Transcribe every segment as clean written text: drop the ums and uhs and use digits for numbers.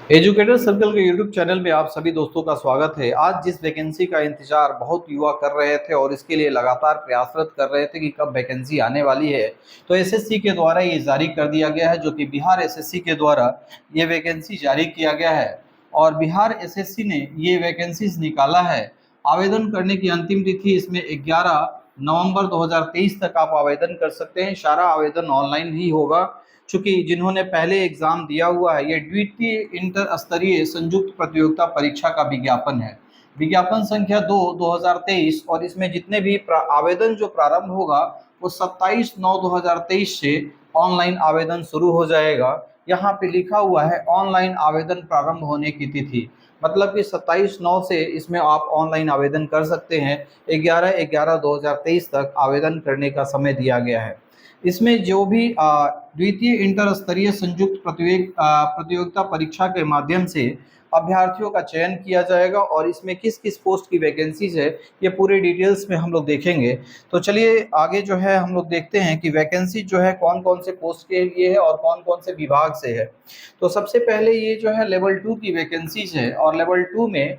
Educator circle के YouTube channel में आप सभी दोस्तों का स्वागत है। आज जिस वैकेंसी का इंतजार बहुत युवा कर रहे थे और इसके लिए लगातार प्रयासरत कर रहे थे कि कब वैकेंसी आने वाली है, तो एसएससी के द्वारा ये जारी कर दिया गया है, जो कि बिहार एसएससी के द्वारा ये वैकेंसी जारी किया गया है। और बिहार एसएससी ने ये वैकेंसीज निकाला है। आवेदन करने की अंतिम तिथि इसमें 11 नवंबर 2023 तक आप आवेदन कर सकते हैं। सारा आवेदन ऑनलाइन ही होगा। चूंकि जिन्होंने पहले एग्जाम दिया हुआ है, ये द्वितीय इंटर स्तरीय संयुक्त प्रतियोगिता परीक्षा का विज्ञापन है। विज्ञापन संख्या 2 2023, और इसमें जितने भी आवेदन जो प्रारंभ होगा वो 27 9 2023 से ऑनलाइन आवेदन शुरू हो जाएगा। यहाँ पे लिखा हुआ है ऑनलाइन आवेदन प्रारंभ होने की तिथि, मतलब कि 27 9 से इसमें आप ऑनलाइन आवेदन कर सकते हैं। 11 11 2023 तक आवेदन करने का समय दिया गया है। इसमें जो भी द्वितीय इंटर स्तरीय संयुक्त प्रतियोगिता परीक्षा के माध्यम से अभ्यर्थियों का चयन किया जाएगा, और इसमें किस किस पोस्ट की वैकेंसीज है ये पूरे डिटेल्स में हम लोग देखेंगे। तो चलिए आगे जो है हम लोग देखते हैं कि वैकेंसी जो है कौन कौन से पोस्ट के लिए है और कौन कौन से विभाग से है। तो सबसे पहले ये जो है लेवल 2 की वैकेंसीज है, और लेवल 2 में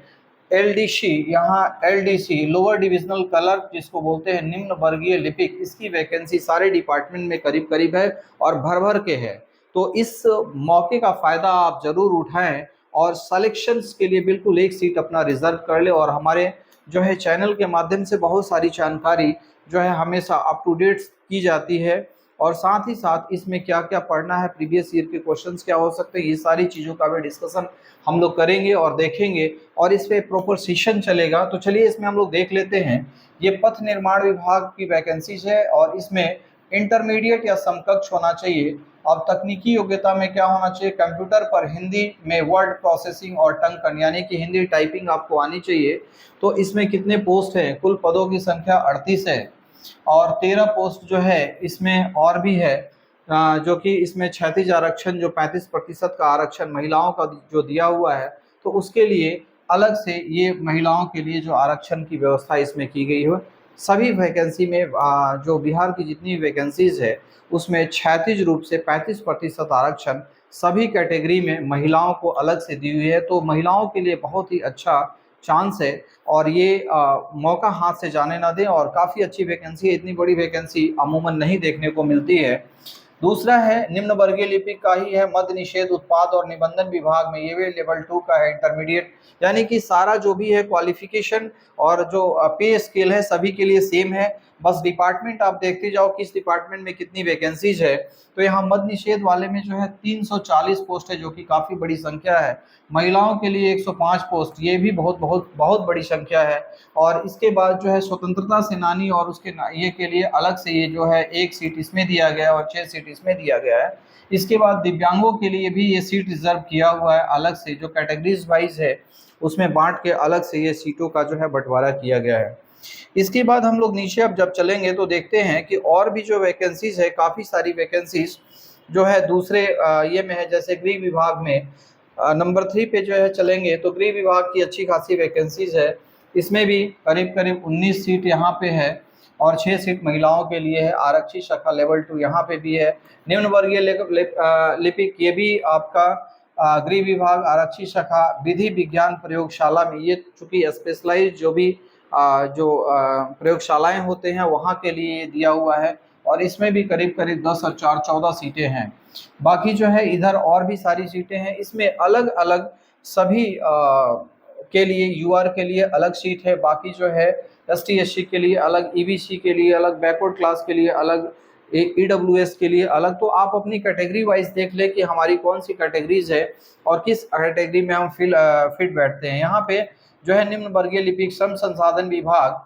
एलडीसी, यहाँ एलडीसी लोअर डिविजनल क्लर्क जिसको बोलते हैं, निम्न वर्गीय लिपिक, इसकी वैकेंसी सारे डिपार्टमेंट में करीब करीब है और भर भर के है। तो इस मौके का फायदा आप जरूर उठाएं और सिलेक्शंस के लिए बिल्कुल एक सीट अपना रिजर्व कर ले। और हमारे जो है चैनल के माध्यम से बहुत सारी जानकारी जो है हमेशा अप टू डेट की जाती है, और साथ ही साथ इसमें क्या क्या पढ़ना है, प्रीवियस ईयर के क्वेश्चंस क्या हो सकते हैं, ये सारी चीज़ों का भी डिस्कशन हम लोग करेंगे और देखेंगे, और इस पे प्रॉपर सेशन चलेगा। तो चलिए इसमें हम लोग देख लेते हैं। ये पथ निर्माण विभाग की वैकेंसीज है, और इसमें इंटरमीडिएट या समकक्ष होना चाहिए। अब तकनीकी योग्यता में क्या होना चाहिए, कंप्यूटर पर हिंदी में वर्ड प्रोसेसिंग और टंकन यानी कि हिंदी टाइपिंग आपको आनी चाहिए। तो इसमें कितने पोस्ट हैं, कुल पदों की संख्या 38 है, और 13 पोस्ट जो है इसमें और भी है, जो कि इसमें क्षैतिज आरक्षण जो 35% का आरक्षण महिलाओं का जो दिया हुआ है, तो उसके लिए अलग से ये महिलाओं के लिए जो आरक्षण की व्यवस्था इसमें की गई है। सभी वैकेंसी में जो बिहार की जितनी वैकेंसीज है उसमें क्षैतिज रूप से 35% आरक्षण सभी कैटेगरी में महिलाओं को अलग से दी हुई है। तो महिलाओं के लिए बहुत ही अच्छा चांस है, और ये मौका हाथ से जाने ना दें। और काफ़ी अच्छी वैकेंसी है, इतनी बड़ी वैकेंसी अमूमन नहीं देखने को मिलती है। दूसरा है निम्न वर्गीय लिपिक का ही है, मद्य निषेध उत्पाद और निबंधन विभाग में, ये भी लेवल 2 का है, इंटरमीडिएट, यानी कि सारा जो भी है क्वालिफिकेशन और जो पे स्केल है सभी के लिए सेम है। बस डिपार्टमेंट आप देखते जाओ किस डिपार्टमेंट में कितनी वैकेंसीज है। तो यहाँ मद्य निषेध वाले में जो है 340 पोस्ट है, जो कि काफ़ी बड़ी संख्या है। महिलाओं के लिए 105 पोस्ट, ये भी बहुत बहुत बहुत बड़ी संख्या है। और इसके बाद जो है स्वतंत्रता सेनानी और उसके ये के लिए अलग से ये जो है एक सीट इसमें दिया गया है और 6 सीट इसमें दिया गया है। इसके बाद दिव्यांगों के लिए भी ये सीट रिजर्व किया हुआ है, अलग से जो कैटेगरीज वाइज है उसमें बांट के अलग से ये सीटों का जो है बंटवारा किया गया है। इसके बाद हम लोग नीचे अब जब चलेंगे तो देखते हैं कि और भी जो वैकेंसीज है, काफ़ी सारी वैकेंसीज जो है दूसरे ये में है। जैसे गृह विभाग में नंबर 3 पे जो है चलेंगे तो गृह विभाग की अच्छी खासी वैकेंसीज है। इसमें भी करीब करीब 19 सीट यहाँ पे है, और 6 सीट महिलाओं के लिए है। आरक्षी शाखा लेवल 2 यहाँ पे भी है। निम्न वर्गीय लिपिक, ये भी आपका गृह विभाग आरक्षी शाखा विधि विज्ञान प्रयोगशाला में, ये चूँकि स्पेशलाइज जो भी प्रयोगशालाएं होते हैं वहाँ के लिए दिया हुआ है, और इसमें भी करीब करीब 10 और 4 14 सीटें हैं। बाकी जो है इधर और भी सारी सीटें हैं, इसमें अलग अलग सभी के लिए यूआर के लिए अलग सीट है। बाकी जो है एसटी एससी के लिए अलग, ईबीसी के लिए अलग, बैकवर्ड क्लास के लिए अलग, ईडब्ल्यूएस के लिए अलग। तो आप अपनी कैटेगरी वाइज देख ले कि हमारी कौन सी कैटेगरीज है और किस कैटेगरी में हम फिट बैठते हैं। यहाँ पे जो है निम्न वर्गीय लिपिक श्रम संसाधन विभाग,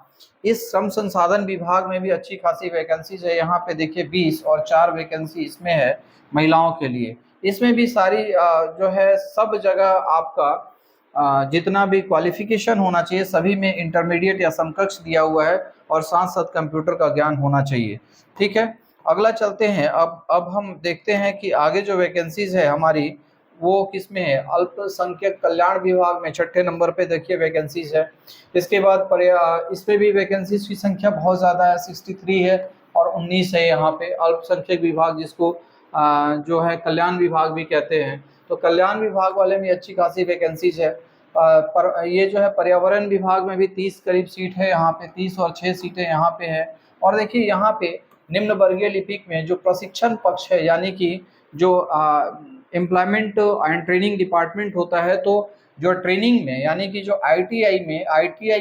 इस श्रम संसाधन विभाग में भी अच्छी खासी वैकेंसीज है। यहाँ पे देखिए 20 और 4 वैकेंसी इसमें है महिलाओं के लिए। इसमें भी सारी जो है सब जगह आपका जितना भी क्वालिफिकेशन होना चाहिए सभी में इंटरमीडिएट या समकक्ष दिया हुआ है, और साथ साथ कंप्यूटर का ज्ञान होना चाहिए। ठीक है, अगला चलते हैं। अब हम देखते हैं कि आगे जो वैकेंसीज है हमारी वो किस में है। अल्पसंख्यक कल्याण विभाग में 6ठे नंबर पे देखिए वैकेंसीज है। इसके बाद इसमें भी वैकेंसीज की संख्या बहुत ज़्यादा है, 63 है और 19 है यहाँ पे। अल्पसंख्यक विभाग जिसको जो है कल्याण विभाग भी कहते हैं, तो कल्याण विभाग वाले में अच्छी खासी वैकेंसीज है। पर ये जो है पर्यावरण विभाग में भी 30 करीब सीट है यहाँ पे, 30 और 6 सीटें यहाँ पे है। और देखिए यहाँ पे निम्न वर्गीय लिपिक में जो प्रशिक्षण पक्ष है, यानी कि जो एम्प्लॉयमेंट एंड ट्रेनिंग डिपार्टमेंट होता है, तो जो ट्रेनिंग में यानी कि जो आईटीआई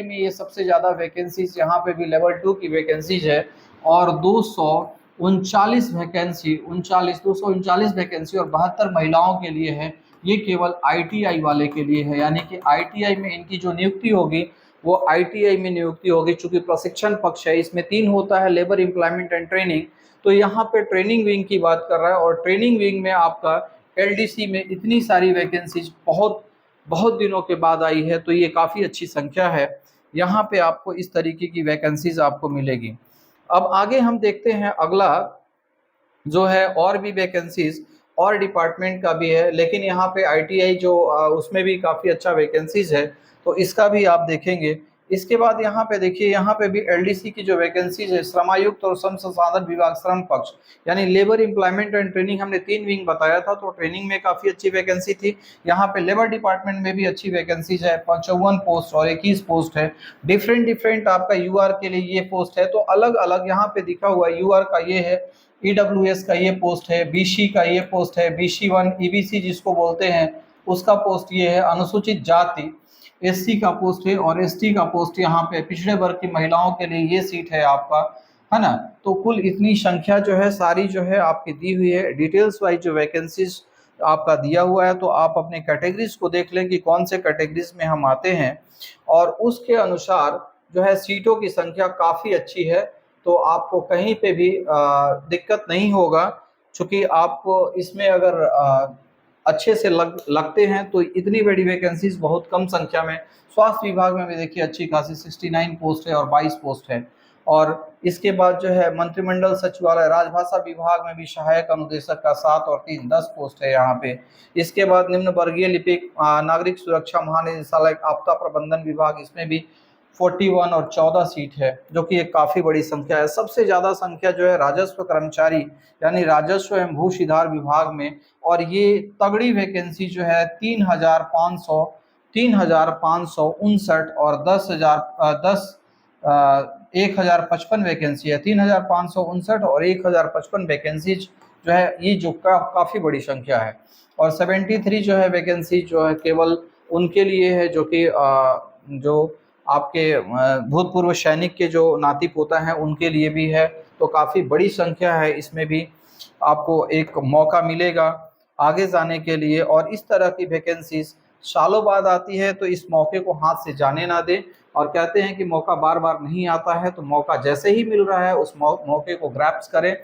में ये सबसे ज़्यादा वैकेंसीज यहाँ पे भी लेवल 2 की वैकेंसीज है। और 239 वैकेंसी 239 वैकेंसी और 72 महिलाओं के लिए है। ये केवल आईटीआई वाले के लिए है, यानी कि आईटीआई में इनकी जो नियुक्ति होगी वो आईटीआई में नियुक्ति होगी। चूंकि प्रशिक्षण पक्ष है, इसमें 3 होता है, लेबर एम्प्लॉयमेंट एंड ट्रेनिंग, तो यहाँ पे ट्रेनिंग विंग की बात कर रहा है। और ट्रेनिंग विंग में आपका एलडीसी में इतनी सारी वैकेंसीज बहुत बहुत दिनों के बाद आई है, तो ये काफ़ी अच्छी संख्या है। यहाँ पे आपको इस तरीके की वैकेंसीज आपको मिलेगी। अब आगे हम देखते हैं, अगला जो है और भी वैकेंसीज और डिपार्टमेंट का भी है, लेकिन यहाँ पे आईटीआई जो उसमें भी काफ़ी अच्छा वैकेंसीज है, तो इसका भी आप देखेंगे। इसके बाद यहाँ पे देखिए, यहाँ पे भी एलडीसी की जो वैकेंसीज है, श्रमायुक्त और श्रम संसाधन विभाग श्रम पक्ष यानी लेबर एम्प्लॉयमेंट एंड ट्रेनिंग, हमने 3 विंग बताया था, तो ट्रेनिंग में काफ़ी अच्छी वैकेंसी थी। यहाँ पे लेबर डिपार्टमेंट में भी अच्छी वैकेंसीज है, 55 पोस्ट और 21 पोस्ट है। डिफरेंट आपका यूआर के लिए ये पोस्ट है, तो अलग अलग यहाँ पे दिखा हुआ है। यूआर का ये है, ईडब्ल्यूएस का ये पोस्ट है, बीसी का ये पोस्ट है, BC1 ईबीसी जिसको बोलते हैं उसका पोस्ट ये है, अनुसूचित जाति एससी का पोस्ट है, और एसटी का पोस्ट यहाँ पे पिछड़े वर्ग की महिलाओं के लिए ये सीट है आपका, है ना। तो कुल इतनी संख्या जो है सारी जो है आपकी दी हुई है। डिटेल्स वाइज जो वैकेंसीज आपका दिया हुआ है, तो आप अपने कैटेगरीज को देख लें कि कौन से कैटेगरीज में हम आते हैं, और उसके अनुसार जो है सीटों की संख्या काफ़ी अच्छी है। तो आपको कहीं पे भी दिक्कत नहीं होगा, क्योंकि आप इसमें अगर अच्छे से लगते हैं तो इतनी बड़ी वैकेंसीज बहुत कम संख्या में। स्वास्थ्य विभाग में भी देखिए अच्छी खासी 69 पोस्ट है और 22 पोस्ट है। और इसके बाद जो है मंत्रिमंडल सचिवालय राजभाषा विभाग में भी सहायक अनुदेशक का 7 और 3 10 पोस्ट है यहाँ पे। इसके बाद निम्न वर्गीय लिपिक नागरिक सुरक्षा महानिदेशालय आपदा प्रबंधन विभाग, इसमें भी 41 और 14 सीट है, जो कि एक काफ़ी बड़ी संख्या है। सबसे ज़्यादा संख्या जो है राजस्व कर्मचारी यानी राजस्व एवं भू सुधार विभाग में, और ये तगड़ी वैकेंसी जो है 3,559 और 10,55 वैकेंसी है। 3,559 और 1,055 वैकेंसी जो है, ये जो काफ़ी बड़ी संख्या है। और 73 जो है वैकेंसी जो है केवल उनके लिए है जो कि जो आपके भूतपूर्व सैनिक के जो नाती पोता हैं उनके लिए भी है। तो काफ़ी बड़ी संख्या है, इसमें भी आपको एक मौका मिलेगा आगे जाने के लिए। और इस तरह की वैकेंसीज सालों बाद आती है, तो इस मौके को हाथ से जाने ना दें। और कहते हैं कि मौका बार बार नहीं आता है, तो मौका जैसे ही मिल रहा है उस मौके को ग्रैब्स करें।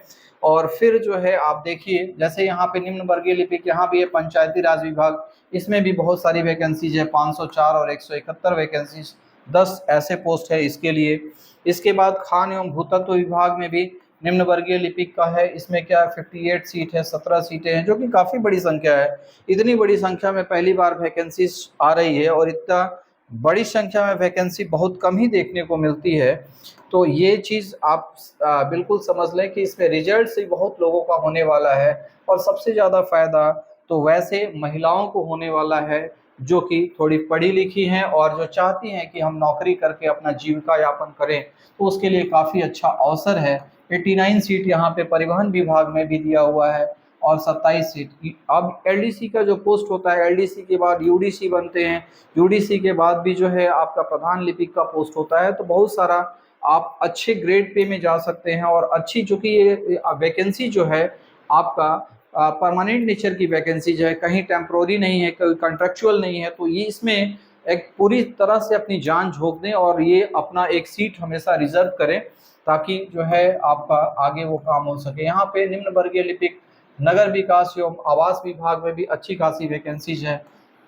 और फिर जो है आप देखिए, जैसे यहाँ पे निम्न वर्गीय लिपिक यहाँ भी है पंचायती राज विभाग, इसमें भी बहुत सारी वैकेंसीज है, 504 और 171 वैकेंसीज, 10 ऐसे पोस्ट है इसके लिए। इसके बाद खान एवं भूतत्व विभाग में भी निम्न वर्गीय लिपिक का है, इसमें क्या 58 सीट है, 17 सीटें हैं, जो कि काफ़ी बड़ी संख्या है। इतनी बड़ी संख्या में पहली बार वैकेंसीज आ रही है, और इतना बड़ी संख्या में वैकेंसी बहुत कम ही देखने को मिलती है। तो ये चीज़ आप बिल्कुल समझ लें कि इसमें रिजल्ट से बहुत लोगों का होने वाला है, और सबसे ज़्यादा फ़ायदा तो वैसे महिलाओं को होने वाला है जो कि थोड़ी पढ़ी लिखी हैं और जो चाहती हैं कि हम नौकरी करके अपना जीविका यापन करें, तो उसके लिए काफ़ी अच्छा अवसर है। 89 सीट यहाँ पे परिवहन विभाग में भी दिया हुआ है, और 27 सीट। अब एलडीसी का जो पोस्ट होता है, एलडीसी के बाद यूडीसी बनते हैं, यूडीसी के बाद भी जो है आपका प्रधान लिपिक का पोस्ट होता है। तो बहुत सारा आप अच्छे ग्रेड पे में जा सकते हैं, और अच्छी, चूँकि ये वैकेंसी जो है आपका परमानेंट नेचर की वैकेंसी जो है, कहीं टेम्प्रोरी नहीं है, कहीं कॉन्ट्रेक्चुअल नहीं है, तो ये इसमें एक पूरी तरह से अपनी जान झोंक दें और ये अपना एक सीट हमेशा रिजर्व करें, ताकि जो है आपका आगे वो काम हो सके। यहाँ पे निम्न वर्गीय लिपिक नगर विकास एवं आवास विभाग में भी अच्छी खासी वैकेंसीज है,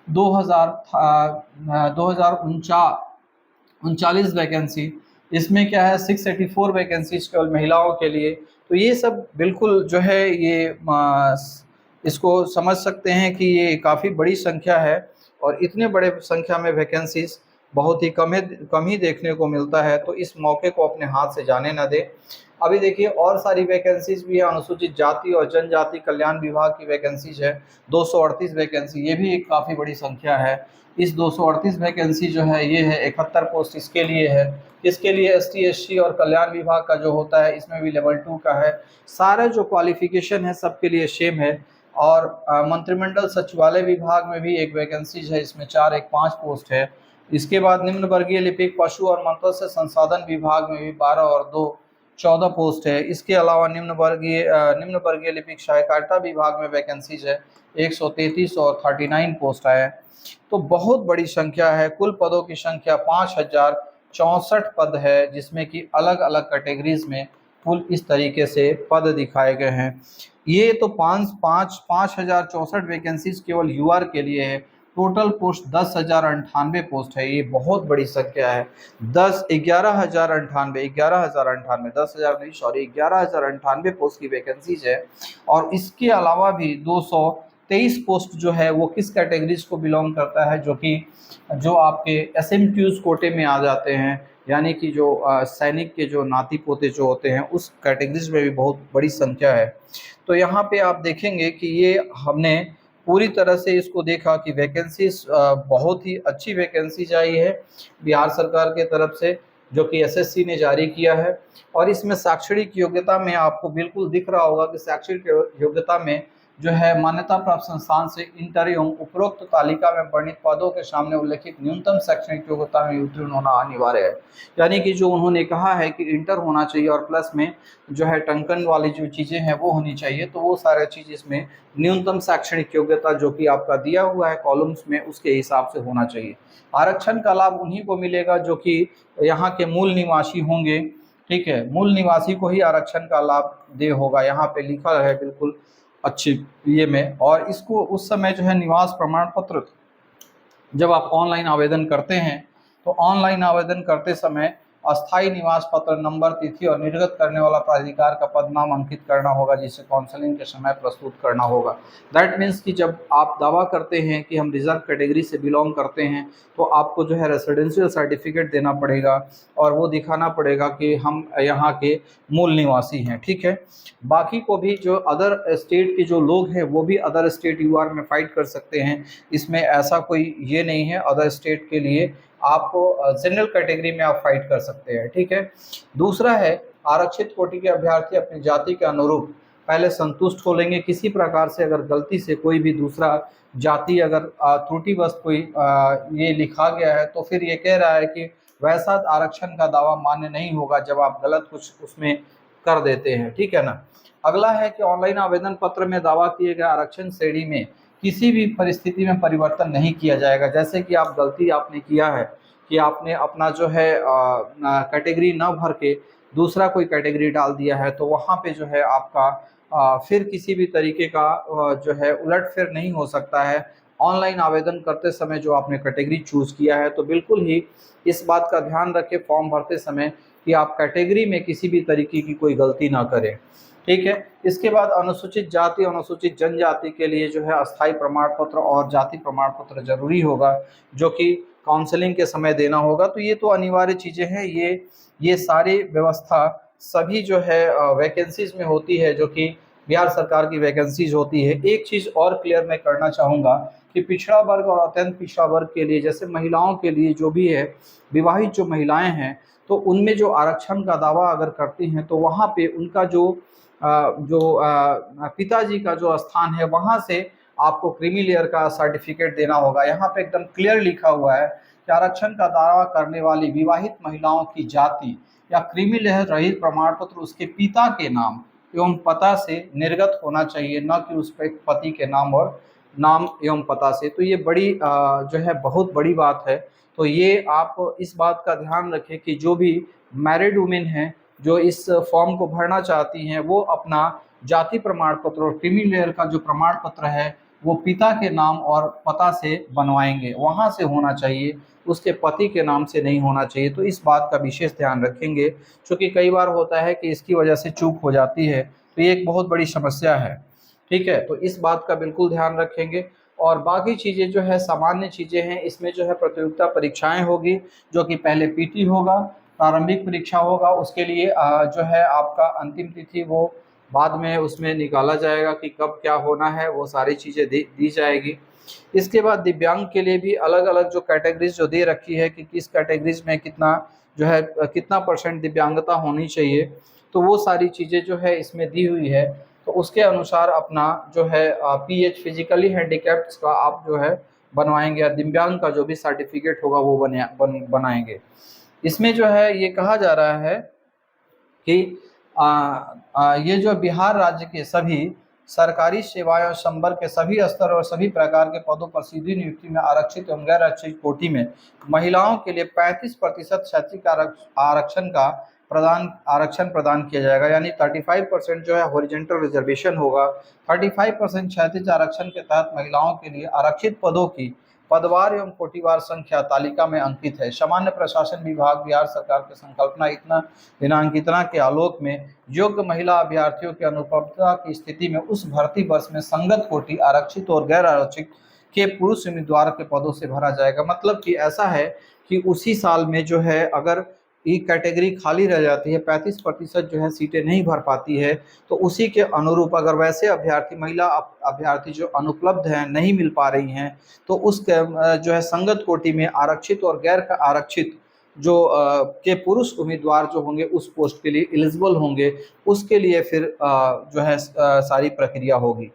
2039 वैकेंसी। इसमें क्या है 684 वैकेंसीज केवल महिलाओं के लिए। तो ये सब बिल्कुल जो है ये इसको समझ सकते हैं कि ये काफ़ी बड़ी संख्या है, और इतने बड़े संख्या में वैकेंसीज बहुत ही कम ही देखने को मिलता है, तो इस मौके को अपने हाथ से जाने न दें। अभी देखिए और सारी वैकेंसीज भी है, अनुसूचित जाति और जनजाति कल्याण विभाग की वैकेंसीज है 238 वैकेंसी, ये भी एक काफ़ी बड़ी संख्या है। इस 238 वैकेंसी जो है ये है 71 पोस्ट इसके लिए है। इसके लिए एसटी एससी और कल्याण विभाग का जो होता है इसमें भी लेवल 2 का है। सारे जो क्वालिफिकेशन है सबके लिए सेम है। और मंत्रिमंडल सचिवालय विभाग में भी एक वैकेंसीज है, इसमें 4 एक 5 पोस्ट है। इसके बाद निम्न वर्गीय लिपिक पशु और मत्स्य संसाधन विभाग में भी 12 और 2 14 पोस्ट है। इसके अलावा निम्न वर्गीय लिपिक सहकारिता विभाग में वैकेंसीज है 133 और 39 पोस्ट है। तो बहुत बड़ी संख्या है। कुल पदों की संख्या 5064 पद है, जिसमें कि अलग अलग कैटेगरीज में कुल इस तरीके से पद दिखाए गए हैं। ये तो 5064 वैकेंसीज केवल यूआर के लिए है। टोटल पोस्ट 10,098 पोस्ट है। ये बहुत बड़ी संख्या है। 11,098 10,000 नहीं सॉरी 11,098 पोस्ट की वैकेंसीज है। और इसके अलावा भी 223 पोस्ट जो है वो किस कैटेगरीज को बिलोंग करता है, जो आपके एसएमक्यूज कोटे में आ जाते हैं, यानी कि जो सैनिक के जो नाती पोते जो होते हैं उस कैटेगरीज में भी बहुत बड़ी संख्या है। तो यहाँ पे आप देखेंगे कि ये हमने पूरी तरह से इसको देखा कि वैकेंसीज बहुत ही अच्छी वैकेंसीज आई है बिहार सरकार के तरफ से, जो कि एसएससी ने जारी किया है। और इसमें शैक्षणिक योग्यता में आपको बिल्कुल दिख रहा होगा कि शैक्षणिक योग्यता में जो है मान्यता प्राप्त संस्थान से इंटर एवं उपरोक्त तालिका में वर्णित पदों के सामने उल्लेखित न्यूनतम शैक्षणिक योग्यता में उत्तीर्ण होना अनिवार्य है। यानी कि जो उन्होंने कहा है कि इंटर होना चाहिए और प्लस में जो है टंकन वाली जो चीज़ें हैं वो होनी चाहिए, तो वो सारा चीज़ इसमें न्यूनतम शैक्षणिक योग्यता जो कि आपका दिया हुआ है कॉलम्स में उसके हिसाब से होना चाहिए। आरक्षण का लाभ उन्हीं को मिलेगा जो कि यहाँ के मूल निवासी होंगे। ठीक है, मूल निवासी को ही आरक्षण का लाभ दे होगा, यहाँ पे लिखा है बिल्कुल अच्छी ये में। और इसको उस समय जो है निवास प्रमाण पत्र जब आप ऑनलाइन आवेदन करते हैं तो ऑनलाइन आवेदन करते समय अस्थायी निवास पत्र नंबर, तिथि और निर्गत करने वाला प्राधिकार का पद नाम अंकित करना होगा, जिसे काउंसलिंग के समय प्रस्तुत करना होगा। दैट मीन्स कि जब आप दावा करते हैं कि हम रिजर्व कैटेगरी से बिलोंग करते हैं तो आपको जो है रेसिडेंशियल सर्टिफिकेट देना पड़ेगा और वो दिखाना पड़ेगा कि हम यहाँ के मूल निवासी हैं। ठीक है, बाकी को भी जो अदर स्टेट के जो लोग हैं वो भी अदर स्टेट यूआर में फाइट कर सकते हैं, इसमें ऐसा कोई ये नहीं है। अदर स्टेट के लिए आपको जनरल कैटेगरी में आप फाइट कर सकते हैं। ठीक है, दूसरा है आरक्षित कोटि के अभ्यर्थी अपनी जाति के अनुरूप पहले संतुष्ट हो लेंगे। किसी प्रकार से अगर गलती से कोई भी दूसरा जाति अगर त्रुटिवश कोई ये लिखा गया है तो फिर ये कह रहा है कि वैसा आरक्षण का दावा मान्य नहीं होगा जब आप गलत कुछ उसमें कर देते हैं। ठीक है ना। अगला है कि ऑनलाइन आवेदन पत्र में दावा किए गए आरक्षण श्रेणी में किसी भी परिस्थिति में परिवर्तन नहीं किया जाएगा। जैसे कि आप गलती आपने किया है कि आपने अपना जो है कैटेगरी न भर के दूसरा कोई कैटेगरी डाल दिया है, तो वहाँ पे जो है आपका फिर किसी भी तरीके का जो है उलटफेर नहीं हो सकता है। ऑनलाइन आवेदन करते समय जो आपने कैटेगरी चूज़ किया है तो बिल्कुल ही इस बात का ध्यान रखें फॉर्म भरते समय कि आप कैटेगरी में किसी भी तरीके की कोई गलती ना करें। ठीक है, इसके बाद अनुसूचित जाति अनुसूचित जनजाति के लिए जो है अस्थायी प्रमाण पत्र और जाति प्रमाण पत्र जरूरी होगा, जो कि काउंसलिंग के समय देना होगा। तो ये तो अनिवार्य चीज़ें हैं। ये सारी व्यवस्था सभी जो है वैकेंसीज में होती है, जो कि बिहार सरकार की वैकेंसीज होती है। एक चीज़ और क्लियर मैं करना चाहूँगा कि पिछड़ा वर्ग और अत्यंत पिछड़ा वर्ग के लिए, जैसे महिलाओं के लिए जो भी है, विवाहित जो महिलाएं हैं तो उनमें जो आरक्षण का दावा अगर करती हैं तो वहाँ पे उनका जो पिताजी का जो स्थान है वहाँ से आपको क्रीमी लेयर का सर्टिफिकेट देना होगा। यहाँ पे एकदम क्लियर लिखा हुआ है कि आरक्षण का दावा करने वाली विवाहित महिलाओं की जाति या क्रीमी लेयर रहित प्रमाण पत्र उसके पिता के नाम एवं पता से निर्गत होना चाहिए, न कि उस पर पति के नाम और नाम एवं पता से। तो ये बड़ी जो है बहुत बड़ी बात है। तो ये आप इस बात का ध्यान रखें कि जो भी मैरिड वुमेन हैं जो इस फॉर्म को भरना चाहती हैं वो अपना जाति प्रमाण पत्र और क्रीमी लेयर का जो प्रमाण पत्र है वो पिता के नाम और पता से बनवाएंगे, वहाँ से होना चाहिए, उसके पति के नाम से नहीं होना चाहिए। तो इस बात का विशेष ध्यान रखेंगे, क्योंकि कई बार होता है कि इसकी वजह से चूक हो जाती है, तो ये एक बहुत बड़ी समस्या है। ठीक है, तो इस बात का बिल्कुल ध्यान रखेंगे। और बाकी चीज़ें जो है सामान्य चीज़ें हैं। इसमें जो है प्रतियोगिता परीक्षाएं होगी, जो कि पहले पीटी होगा, प्रारंभिक परीक्षा होगा, उसके लिए जो है आपका अंतिम तिथि वो बाद में उसमें निकाला जाएगा कि कब क्या होना है, वो सारी चीज़ें दी जाएगी। इसके बाद दिव्यांग के लिए भी अलग अलग जो कैटेगरीज जो दे रखी है कि किस कैटेगरीज में कितना जो है कितना परसेंट दिव्यांगता होनी चाहिए, तो वो सारी चीज़ें जो है इसमें दी हुई है। तो उसके अनुसार अपना जो है पीएच फिजिकली हैंडीकैप्ड का आप जो है बनवाएंगे, या दिव्यांग का जो भी सर्टिफिकेट होगा वो बनाएंगे। इसमें जो है ये कहा जा रहा है कि ये जो बिहार राज्य के सभी सरकारी सेवाएं और संबल के सभी स्तर और सभी प्रकार के पदों पर सीधी नियुक्ति में आरक्षित एवं गैर आरक्षित कोटि में महिलाओं के लिए 35% शैक्षिक आरक्षण प्रदान किया जाएगा। यानी 35% जो है हॉरिजेंटल रिजर्वेशन होगा। 35% क्षैतिज आरक्षण के तहत महिलाओं के लिए आरक्षित पदों की पदवार एवं कोटिवार संख्या तालिका में अंकित है। सामान्य प्रशासन विभाग बिहार सरकार की संकल्पना इतना दिनांकितना के आलोक में योग्य महिला अभ्यर्थियों की अनुपलब्धता की स्थिति में उस भर्ती वर्ष में संगत कोटि आरक्षित और गैर आरक्षित के पुरुष उम्मीदवार के पदों से भरा जाएगा। मतलब कि ऐसा है कि उसी साल में जो है अगर ई कैटेगरी खाली रह जाती है, 35% जो है सीटें नहीं भर पाती है, तो उसी के अनुरूप अगर वैसे अभ्यर्थी महिला अभ्यर्थी जो अनुपलब्ध हैं, नहीं मिल पा रही हैं, तो उस जो है संगत कोटि में आरक्षित और गैर आरक्षित जो के पुरुष उम्मीदवार जो होंगे उस पोस्ट के लिए एलिजिबल होंगे, उसके लिए फिर जो है सारी प्रक्रिया होगी।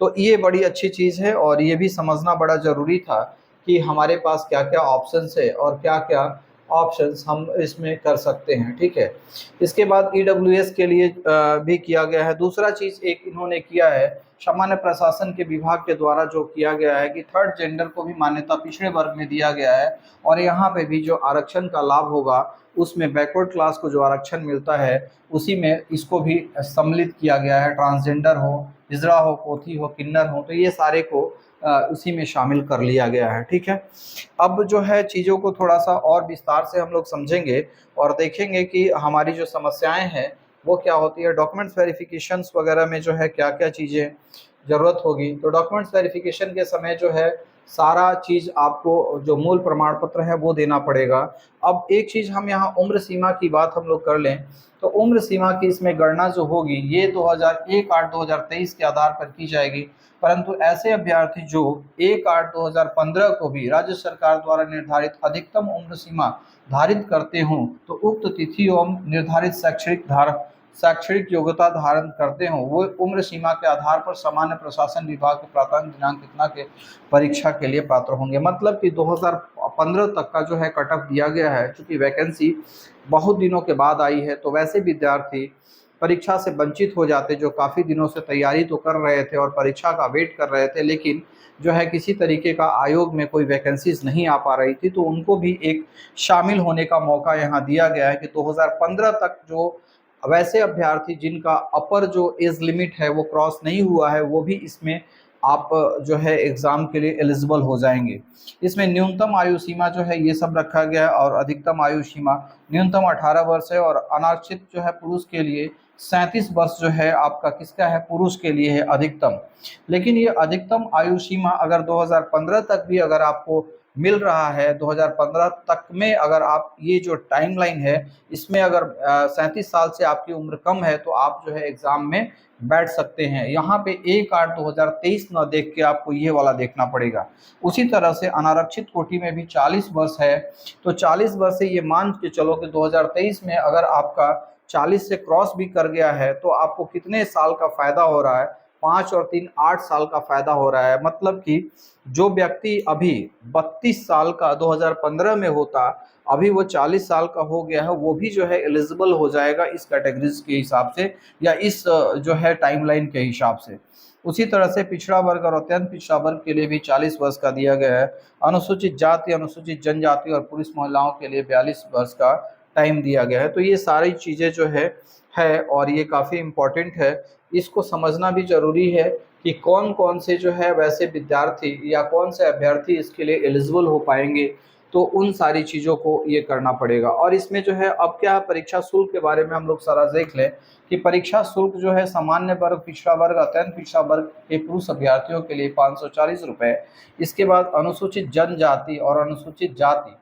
तो ये बड़ी अच्छी चीज़ है और ये भी समझना बड़ा ज़रूरी था कि हमारे पास क्या क्या ऑप्शंस है और क्या क्या ऑप्शंस हम इसमें कर सकते हैं। ठीक है, इसके बाद ईडब्ल्यूएस के लिए भी किया गया है। दूसरा चीज़ एक इन्होंने किया है, सामान्य प्रशासन के विभाग के द्वारा जो किया गया है कि थर्ड जेंडर को भी मान्यता पिछड़े वर्ग में दिया गया है, और यहाँ पे भी जो आरक्षण का लाभ होगा उसमें बैकवर्ड क्लास को जो आरक्षण मिलता है उसी में इसको भी सम्मिलित किया गया है। ट्रांसजेंडर हो, हिजड़ा हो, पोथी हो, किन्नर हो, तो ये सारे को उसी में शामिल कर लिया गया है। ठीक है, अब जो है चीज़ों को थोड़ा सा और विस्तार से हम लोग समझेंगे और देखेंगे कि हमारी जो समस्याएं हैं वो क्या होती है। डॉक्यूमेंट्स वेरिफिकेशंस वगैरह में जो है क्या क्या चीज़ें ज़रूरत होगी, तो डॉक्यूमेंट्स वेरिफिकेशन के समय जो है सारा चीज़ आपको जो मूल प्रमाण पत्र है वो देना पड़ेगा। अब एक चीज़ हम यहाँ उम्र सीमा की बात हम लोग कर लें, तो उम्र सीमा की इसमें गणना जो होगी ये 2001-8-2023 के आधार पर की जाएगी, परंतु ऐसे अभ्यर्थी जो 1-8-2015 को भी राज्य सरकार द्वारा निर्धारित अधिकतम उम्र सीमा धारित करते हों, तो उक्त तिथि एवं निर्धारित शैक्षणिक योग्यता धारण करते हों, वो उम्र सीमा के आधार पर सामान्य प्रशासन विभाग के प्राथमिक दिनांक इतना के परीक्षा के लिए पात्र होंगे। मतलब कि 2015 तक का जो है कट ऑफ दिया गया है। चूंकि वैकेंसी बहुत दिनों के बाद आई है, तो वैसे विद्यार्थी परीक्षा से वंचित हो जाते जो काफ़ी दिनों से तैयारी तो कर रहे थे और परीक्षा का वेट कर रहे थे, लेकिन जो है किसी तरीके का आयोग में कोई वैकेंसीज नहीं आ पा रही थी, तो उनको भी एक शामिल होने का मौका यहाँ दिया गया है कि 2015 तक जो वैसे अभ्यर्थी जिनका अपर जो एज लिमिट है वो क्रॉस नहीं हुआ है, वो भी इसमें आप जो है एग्ज़ाम के लिए एलिजिबल हो जाएंगे। इसमें न्यूनतम आयु सीमा जो है ये सब रखा गया है, और अधिकतम आयु सीमा न्यूनतम 18 वर्ष है, और अनारक्षित जो है पुरुष के लिए 37 वर्ष जो है आपका किसका है, पुरुष के लिए है अधिकतम। लेकिन ये अधिकतम आयु सीमा अगर 2015 तक भी अगर आपको मिल रहा है, 2015 तक में अगर आप ये जो टाइमलाइन है इसमें अगर 37 साल से आपकी उम्र कम है, तो आप जो है एग्ज़ाम में बैठ सकते हैं। यहाँ पे 1-8-2023 न देख के आपको ये वाला देखना पड़ेगा। उसी तरह से अनारक्षित कोटि में भी 40 वर्ष है, तो 40 वर्ष से ये मान के चलो कि 2023 में अगर आपका 40 से क्रॉस भी कर गया है, तो आपको कितने साल का फ़ायदा हो रहा है, 5 और 3 8 साल का फ़ायदा हो रहा है। मतलब कि जो व्यक्ति अभी 32 साल का 2015 में होता, अभी वो 40 साल का हो गया है, वो भी जो है एलिजिबल हो जाएगा इस कैटेगरीज के हिसाब से, या इस जो है टाइमलाइन के हिसाब से। उसी तरह से पिछड़ा वर्ग और अत्यंत पिछड़ा वर्ग के लिए भी 40 वर्ष का दिया गया है। अनुसूचित जाति, अनुसूचित जनजाति और पुरुष महिलाओं के लिए 42 वर्ष का टाइम दिया गया है। तो ये सारी चीज़ें जो है और ये काफ़ी इम्पोर्टेंट है। इसको समझना भी ज़रूरी है कि कौन कौन से जो है वैसे विद्यार्थी या कौन से अभ्यर्थी इसके लिए एलिजिबल हो पाएंगे। तो उन सारी चीज़ों को ये करना पड़ेगा। और इसमें जो है अब क्या है, परीक्षा शुल्क के बारे में हम लोग सारा देख लें कि परीक्षा शुल्क जो है सामान्य वर्ग, पिछड़ा वर्ग, अत्यंत पिछड़ा वर्ग के पुरुष अभ्यर्थियों के लिए 540 रुपये। इसके बाद अनुसूचित जनजाति और अनुसूचित जाति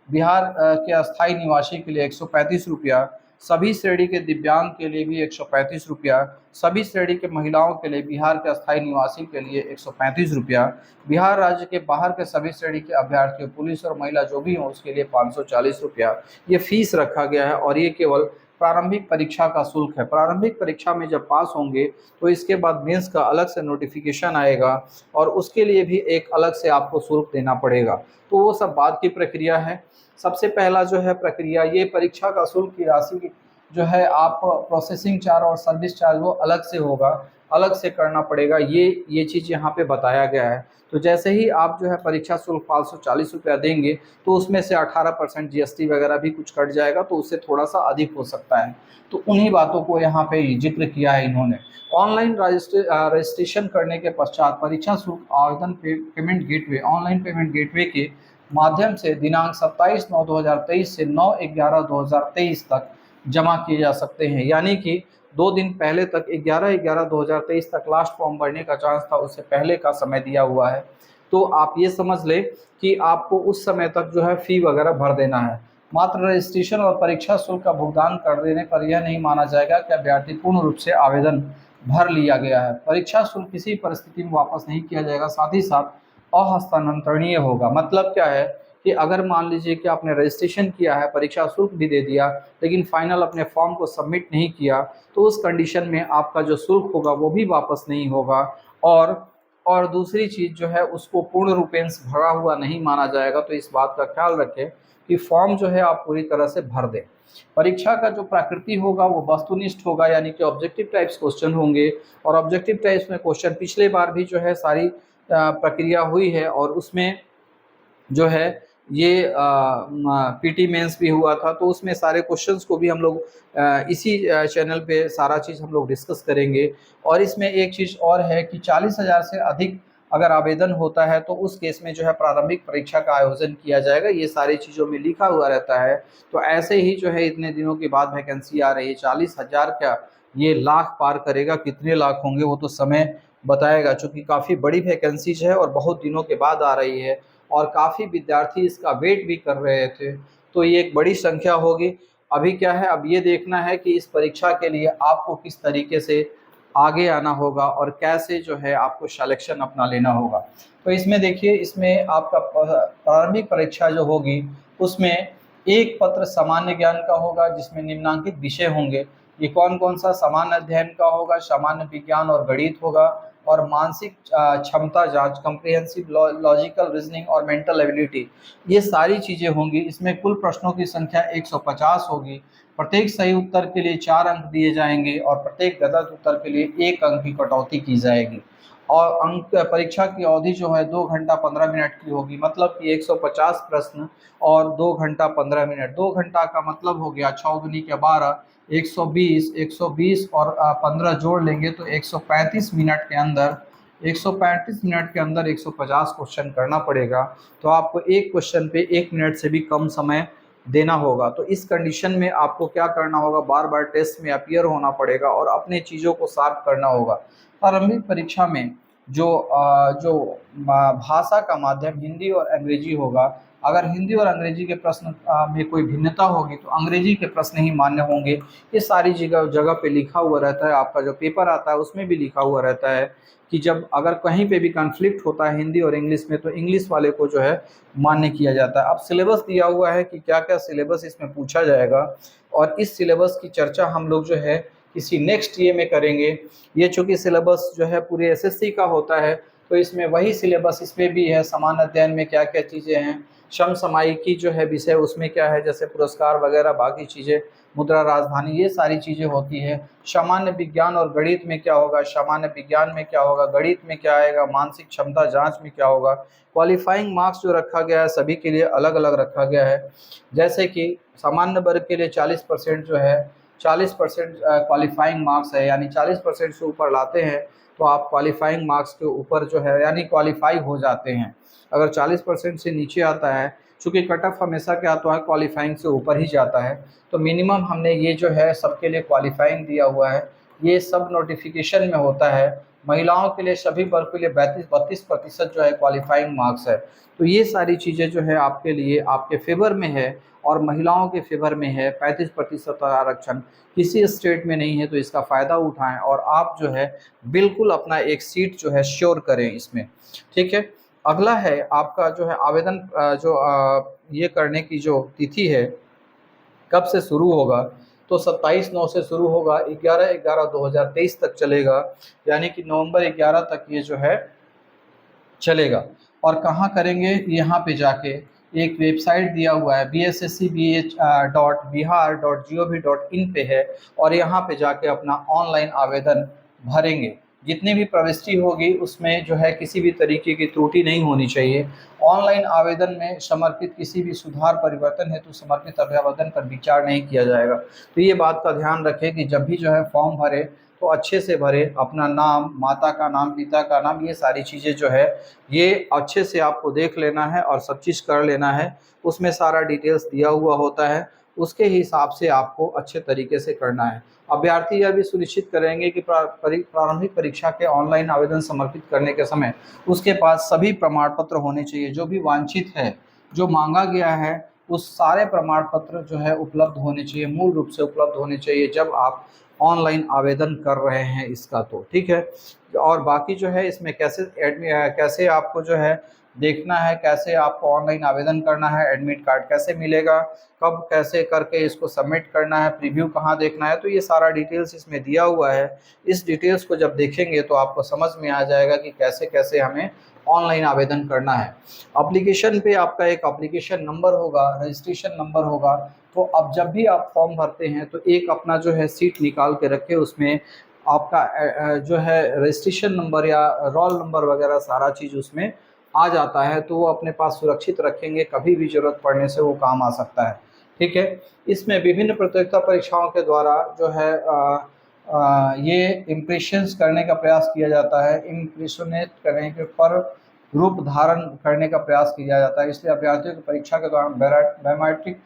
बिहार के अस्थायी निवासी के लिए 135 रुपया, सभी श्रेणी के दिव्यांग के लिए भी 135 रुपया, सभी श्रेणी के महिलाओं के लिए बिहार के अस्थायी निवासी के लिए 135 रुपया, बिहार राज्य के बाहर के सभी श्रेणी के अभ्यर्थियों, पुलिस और महिला जो भी हो उसके लिए 540 रुपया ये फीस रखा गया है। और ये केवल प्रारंभिक परीक्षा का शुल्क है। प्रारंभिक परीक्षा में जब पास होंगे तो इसके बाद मेंस का अलग से नोटिफिकेशन आएगा और उसके लिए भी एक अलग से आपको शुल्क देना पड़ेगा। तो वो सब बाद की प्रक्रिया है। सबसे पहला जो है प्रक्रिया, ये परीक्षा का शुल्क की राशि जो है आप प्रोसेसिंग चार्ज और सर्विस चार्ज वो अलग से होगा, अलग से करना पड़ेगा। ये चीज़ यहाँ पे बताया गया है। तो जैसे ही आप जो है परीक्षा शुल्क 540 रुपया देंगे तो उसमें से 18% जीएसटी वगैरह भी कुछ कट जाएगा, तो उससे थोड़ा सा अधिक हो सकता है। तो उन्हीं बातों को यहाँ पे जिक्र किया है इन्होंने। ऑनलाइन रजिस्ट्रेशन करने के पश्चात परीक्षा शुल्क आवेदन payment gateway, online payment gateway के माध्यम से दिनांक 27/9/2023 से 9/11/2023 तक जमा किए जा सकते हैं। यानी कि 2 दिन पहले तक 11/11/2023 तक लास्ट फॉर्म भरने का चांस था, उससे पहले का समय दिया हुआ है। तो आप ये समझ लें कि आपको उस समय तक जो है फ़ी वगैरह भर देना है। मात्र रजिस्ट्रेशन और परीक्षा शुल्क का भुगतान कर देने पर यह नहीं माना जाएगा कि अभ्यर्थी पूर्ण रूप से आवेदन भर लिया गया है। परीक्षा शुल्क किसी परिस्थिति में वापस नहीं किया जाएगा, साथ ही साथ अहस्तांतरणीय होगा। मतलब क्या है कि अगर मान लीजिए कि आपने रजिस्ट्रेशन किया है, परीक्षा शुल्क भी दे दिया, लेकिन फाइनल अपने फॉर्म को सबमिट नहीं किया, तो उस कंडीशन में आपका जो शुल्क होगा वो भी वापस नहीं होगा। और दूसरी चीज़ जो है उसको पूर्ण रूपेण भरा हुआ नहीं माना जाएगा। तो इस बात का ख्याल रखें कि फॉर्म जो है आप पूरी तरह से भर दें। परीक्षा का जो प्रकृति होगा वो वस्तुनिष्ठ होगा, यानी कि ऑब्जेक्टिव टाइप्स क्वेश्चन होंगे। और ऑब्जेक्टिव टाइप्स में क्वेश्चन पिछले बार भी जो है सारी प्रक्रिया हुई है और उसमें जो है ये पीटी मेंस भी हुआ था, तो उसमें सारे क्वेश्चंस को भी हम लोग इसी चैनल पे सारा चीज़ हम लोग डिस्कस करेंगे। और इसमें एक चीज़ और है कि 40,000 से अधिक अगर आवेदन होता है तो उस केस में जो है प्रारंभिक परीक्षा का आयोजन किया जाएगा। ये सारी चीज़ों में लिखा हुआ रहता है। तो ऐसे ही जो है इतने दिनों के बाद वैकेंसी आ रही है, 40,000 क्या ये लाख पार करेगा, कितने लाख होंगे वो तो समय बताएगा, चूँकि काफ़ी बड़ी वैकेंसीज है और बहुत दिनों के बाद आ रही है और काफ़ी विद्यार्थी इसका वेट भी कर रहे थे। तो ये एक बड़ी संख्या होगी। अभी क्या है, अब ये देखना है कि इस परीक्षा के लिए आपको किस तरीके से आगे आना होगा और कैसे जो है आपको सिलेक्शन अपना लेना होगा। तो इसमें देखिए, इसमें आपका प्रारंभिक परीक्षा जो होगी उसमें एक पत्र सामान्य ज्ञान का होगा जिसमें निम्नांकित विषय होंगे। ये कौन कौन सा? सामान्य अध्ययन का होगा, सामान्य विज्ञान और गणित होगा, और मानसिक क्षमता जांच, कॉम्प्रिहेंसिव लॉजिकल रीजनिंग और मेंटल एबिलिटी, ये सारी चीज़ें होंगी। इसमें कुल प्रश्नों की संख्या 150 होगी। प्रत्येक सही उत्तर के लिए 4 अंक दिए जाएंगे और प्रत्येक गलत उत्तर के लिए 1 अंक की कटौती की जाएगी। और अंक परीक्षा की अवधि जो है 2 घंटा 15 मिनट की होगी। मतलब कि 150 प्रश्न और 2 घंटा 15 मिनट। 2 घंटा का मतलब हो गया 6 दूनी के 12, 120 और 15 जोड़ लेंगे तो 135 मिनट के अंदर 150 क्वेश्चन करना पड़ेगा। तो आपको एक क्वेश्चन पे 1 मिनट से भी कम समय देना होगा। तो इस कंडीशन में आपको क्या करना होगा, बार बार टेस्ट में अपीयर होना पड़ेगा और अपने चीज़ों को साफ करना होगा। प्रारंभिक परीक्षा में जो भाषा का माध्यम हिंदी और अंग्रेजी होगा। अगर हिंदी और अंग्रेजी के प्रश्न में कोई भिन्नता होगी तो अंग्रेजी के प्रश्न ही मान्य होंगे। ये सारी जगह पे लिखा हुआ रहता है। आपका जो पेपर आता है उसमें भी लिखा हुआ रहता है कि जब अगर कहीं पे भी कॉन्फ्लिक्ट होता है हिंदी और इंग्लिश में तो इंग्लिश वाले को जो है मान्य किया जाता है। अब सिलेबस दिया हुआ है कि क्या क्या सिलेबस इसमें पूछा जाएगा और इस सिलेबस की चर्चा हम लोग जो है किसी नेक्स्ट ये में करेंगे। ये चूँकि सिलेबस जो है पूरे एसएससी का होता है तो इसमें वही सिलेबस इसमें भी है। सामान्य अध्ययन में क्या क्या चीज़ें हैं, समसामयिकी जो है विषय उसमें क्या है, जैसे पुरस्कार वगैरह बाकी चीज़ें, मुद्रा राजधानी, ये सारी चीज़ें होती है। सामान्य विज्ञान और गणित में क्या होगा, सामान्य विज्ञान में क्या होगा, गणित में क्या आएगा, मानसिक क्षमता जांच में क्या होगा। क्वालिफाइंग मार्क्स जो रखा गया है सभी के लिए अलग अलग रखा गया है। जैसे कि सामान्य वर्ग के लिए 40% जो है 40% क्वालिफाइंग मार्क्स है, यानी 40% से ऊपर लाते हैं तो आप क्वालिफाइंग मार्क्स के ऊपर जो है यानी क्वालिफाई हो जाते हैं। अगर 40% से नीचे आता है, चूँकि कट ऑफ हमेशा क्या आता है क्वालिफाइंग से ऊपर ही जाता है, तो मिनिमम हमने ये जो है सबके लिए क्वालिफाइंग दिया हुआ है। ये सब नोटिफिकेशन में होता है। महिलाओं के लिए सभी वर्ग के लिए 32% जो है क्वालिफाइंग मार्क्स है। तो ये सारी चीज़ें जो है आपके लिए आपके फेवर में है और महिलाओं के फेवर में है। 35% आरक्षण किसी स्टेट में नहीं है, तो इसका फ़ायदा उठाएं और आप जो है बिल्कुल अपना एक सीट जो है श्योर करें इसमें। ठीक है, अगला है आपका जो है आवेदन ये करने की जो तिथि है कब से शुरू होगा, तो 27/9 से शुरू होगा, 11/11/2023 तक चलेगा, यानी कि नवंबर 11 तक ये जो है चलेगा। और कहाँ करेंगे, यहाँ पे जाके एक वेबसाइट दिया हुआ है bsscbh.bihar.gov.in पे है, और यहाँ पे जाके अपना ऑनलाइन आवेदन भरेंगे। जितनी भी प्रविष्टि होगी उसमें जो है किसी भी तरीके की त्रुटि नहीं होनी चाहिए। ऑनलाइन आवेदन में समर्पित किसी भी सुधार परिवर्तन हेतु समर्पित अभ्यावेदन पर विचार नहीं किया जाएगा। तो ये बात का ध्यान रखें कि जब भी जो है फॉर्म भरे तो अच्छे से भरे, अपना नाम, माता का नाम, पिता का नाम, ये सारी चीज़ें जो है ये अच्छे से आपको देख लेना है और सब चीज़ कर लेना है। उसमें सारा डिटेल्स दिया हुआ होता है, उसके हिसाब से आपको अच्छे तरीके से करना है। अभ्यर्थी यह भी सुनिश्चित करेंगे कि प्रारंभिक परीक्षा के ऑनलाइन आवेदन समर्पित करने के समय उसके पास सभी प्रमाण पत्र होने चाहिए। जो भी वांछित है, जो मांगा गया है, उस सारे प्रमाण पत्र जो है उपलब्ध होने चाहिए, मूल रूप से उपलब्ध होने चाहिए जब आप ऑनलाइन आवेदन कर रहे हैं इसका। तो ठीक है, और बाकी जो है इसमें कैसे आपको जो है देखना है, कैसे आपको ऑनलाइन आवेदन करना है, एडमिट कार्ड कैसे मिलेगा, कब कैसे करके इसको सबमिट करना है, प्रीव्यू कहाँ देखना है, तो ये सारा डिटेल्स इसमें दिया हुआ है। इस डिटेल्स को जब देखेंगे तो आपको समझ में आ जाएगा कि कैसे कैसे हमें ऑनलाइन आवेदन करना है। एप्लीकेशन पे आपका एक एप्लीकेशन नंबर होगा, रजिस्ट्रेशन नंबर होगा। तो अब जब भी आप फॉर्म भरते हैं तो एक अपना जो है सीट निकाल के रखें, उसमें आपका जो है रजिस्ट्रेशन नंबर या रोल नंबर वगैरह सारा चीज़ उसमें आ जाता है, तो वो अपने पास सुरक्षित रखेंगे, कभी भी ज़रूरत पड़ने से वो काम आ सकता है। ठीक है, इसमें विभिन्न प्रतियोगिता परीक्षाओं के द्वारा जो है ये इम्प्रेशंस करने का प्रयास किया जाता है, इम्प्रेशनेट करने के पर रूप धारण करने का प्रयास किया जाता है। इसलिए अभ्यर्थियों की परीक्षा के दौरान बायोमेट्रिक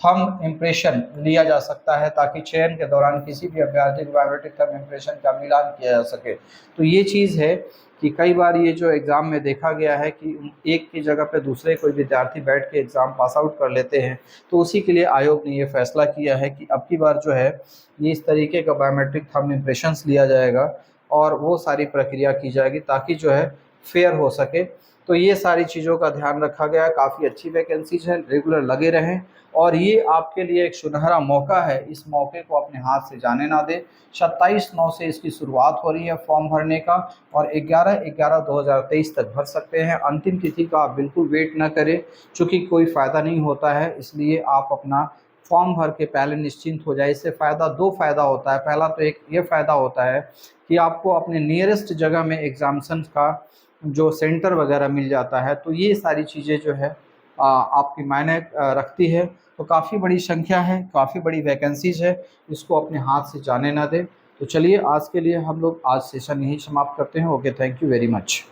थंब इम्प्रेशन लिया जा सकता है, ताकि चयन के दौरान किसी भी अभ्यर्थी के बायोमेट्रिक थंब इम्प्रेशन का मिलान किया जा सके। तो ये चीज़ है कि कई बार ये जो एग्ज़ाम में देखा गया है कि एक की जगह पे दूसरे कोई विद्यार्थी बैठ के एग्ज़ाम पास आउट कर लेते हैं, तो उसी के लिए आयोग ने ये फैसला किया है कि अब की बार जो है ये इस तरीके का बायोमेट्रिक थंब इम्प्रेशंस लिया जाएगा और वो सारी प्रक्रिया की जाएगी ताकि जो है फेयर हो सके। तो ये सारी चीज़ों का ध्यान रखा गया है। काफ़ी अच्छी वैकेंसीज है, रेगुलर लगे रहें और ये आपके लिए एक सुनहरा मौका है, इस मौके को अपने हाथ से जाने ना दें। 27/9 से इसकी शुरुआत हो रही है फॉर्म भरने का और 11/11/2023 तक भर सकते हैं। अंतिम तिथि का आप बिल्कुल वेट ना करें, चूँकि कोई फ़ायदा नहीं होता है, इसलिए आप अपना फॉर्म भर के पहले निश्चिंत हो जाए। इससे दो फ़ायदा होता है। पहला तो एक ये फ़ायदा होता है कि आपको अपने नियरेस्ट जगह में एग्ज़ामिनेशन का जो सेंटर वगैरह मिल जाता है, तो ये सारी चीज़ें जो है आपकी मायने रखती है। तो काफ़ी बड़ी संख्या है, काफ़ी बड़ी वैकेंसीज है, इसको अपने हाथ से जाने ना दें। तो चलिए आज के लिए हम लोग आज सेशन यहीं समाप्त करते हैं। Okay, thank you very much.